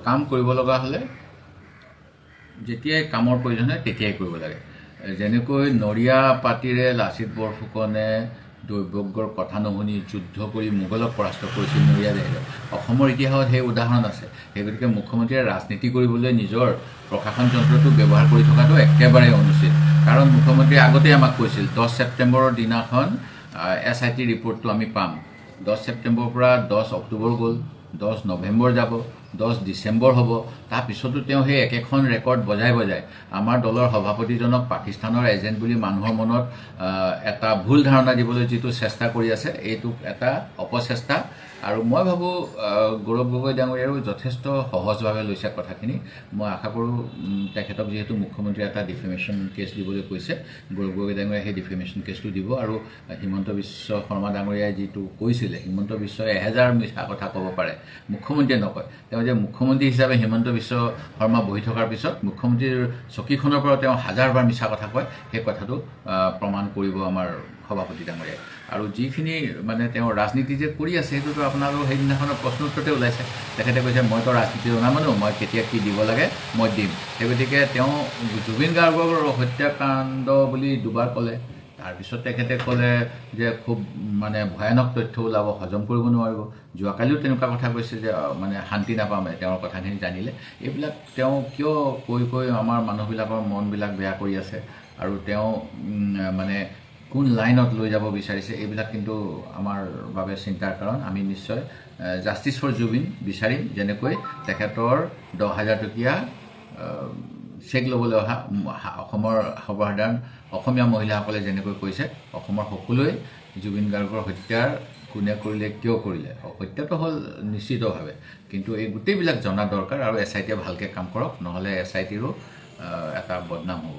কাম কৰিব লগা হ'লে যেতিয়াই কামৰ প্ৰয়োজন হয় তেতিয়াই কৰিব লাগে যেনেকৈ নৰিয়া পাতিৰে লাচিত বৰফুকনে দৈৱজ্ঞৰ কথা নুশুনি যুদ্ধ কৰি মোগলক পৰাস্ত কৰিছিল নৰিয়া দেশে অসমৰ ইতিহাসত সেই উদাহৰণ আছে সেই গতিকে মুখ্যমন্ত্ৰীয়ে ৰাজনীতি কৰিবলৈ নিজৰ প্ৰশাসন যন্ত্ৰটো ব্যৱহাৰ কৰি থকাটো একেবাৰে অনুচিত কাৰণ মুখ্যমন্ত্ৰীয়ে আগতে আমাক কৈছিল 10 ছেপ্টেম্বৰৰ দিনাখন SIT ৰিপৰ্টটো আমি পাম 10 ছেপ্টেম্বৰৰ পৰা 10 অক্টোবৰ গ'ল 10 নৱেম্বৰ যাব 10 ডিসেম্বৰ হ'ব তাৰ পিছতো তেওঁ সেই একেখন ৰেকৰ্ড বজাই আমাৰ দলৰ সভাপতিজনক পাকিস্তানৰ এজেন্ট বুলি মানুহৰ মনত এটা ভুল ধাৰণা দিবলৈ যেটো চেষ্টা কৰি আছে এইটো এটা অপচেষ্টা আৰু মই ভাবো গৌৰৱ গগৈ ডাঙৰীয়াও যথেষ্ট সহজভাৱে লৈছে কথাখিনি মই আশা কৰো তেখেতক যেহেতু মুখ্যমন্ত্ৰী এটা ডিফেমেশন কেছ দিবলৈ কৈছে গৌৰৱ গগৈ ডাঙৰীয়া সেই ডিফেমেশন কেছটো দিব আৰু হিমন্ত বিশ্ব শৰ্মা ডাঙৰীয়াই যেটো কৈছিলে হিমন্ত বিশ্বই 1000 মিছা কথা ক'ব পাৰে মুখ্যমন্ত্ৰীয়ে নকয় তেওঁ যে মুখ্যমন্ত্ৰী হিচাপে হিমন্ত বিশ্ব শৰ্মা বহি থকাৰ পিছত মুখ্যমন্ত্ৰীৰ চকীখনৰ পৰা তেওঁ 1000 বাৰ মিছা কথা কয় সেই কথাটো প্ৰমাণ কৰিব আমাৰ সভাপতি ডাঙৰীয়া আৰু যিখিনি মানে তেওঁ ৰাজনীতি যে কৰি আছে সেইটো আপোনাৰো সেইদিনাখনৰ প্ৰশ্ন উত্তৰতে ওলাইছে তেখেতে কৈছে মই তো ৰাজনীতি নামানো মই কেতিয়া কি দিব লাগে মই দিম সেই গতিকে তেওঁ জুবিন গাৰ্গৰ হত্যাকাণ্ড বুলি দুবাৰ ক'লে তাৰ পিছত তেখেতে ক'লে যে খুব মানে ভয়ানক তথ্য ওলাব হজম কৰিব নোৱাৰিব যোৱাকালিও তেনেকুৱা কথা কৈছে যে মানে শান্তি নাপামে তেওঁৰ কথাখিনি জানিলে এইবিলাক তেওঁ কিয় কৈ আমাৰ মানুহবিলাকৰ মনবিলাক বেয়া কৰি আছে আৰু তেওঁ মানে কোন লাইনত লৈ যাব বিচাৰিছে এইবিলাক কিন্তু আমাৰ বাবে চিন্তাৰ কাৰণ আমি নিশ্চয় জাস্টিস ফৰ জুবিন বিচাৰিম যেনেকৈ তেখেতৰ 10000 টকীয়া চেক ল'বলৈ অহা অসমৰ সৰ্বসাধাৰণ অসমীয়া মহিলাসকলে যেনেকৈ কৈছে অসমৰ সকলোৱে জুবিন গাৰ্গৰ হত্যাৰ কোনে কৰিলে কিয় কৰিলে হত্যাটো হ'ল নিশ্চিতভাৱে কিন্তু এই গোটেইবিলাক জনা দৰকাৰ আৰু SIT ভালকে কাম কৰক নহলে SITৰো এটা বদনাম হ'ব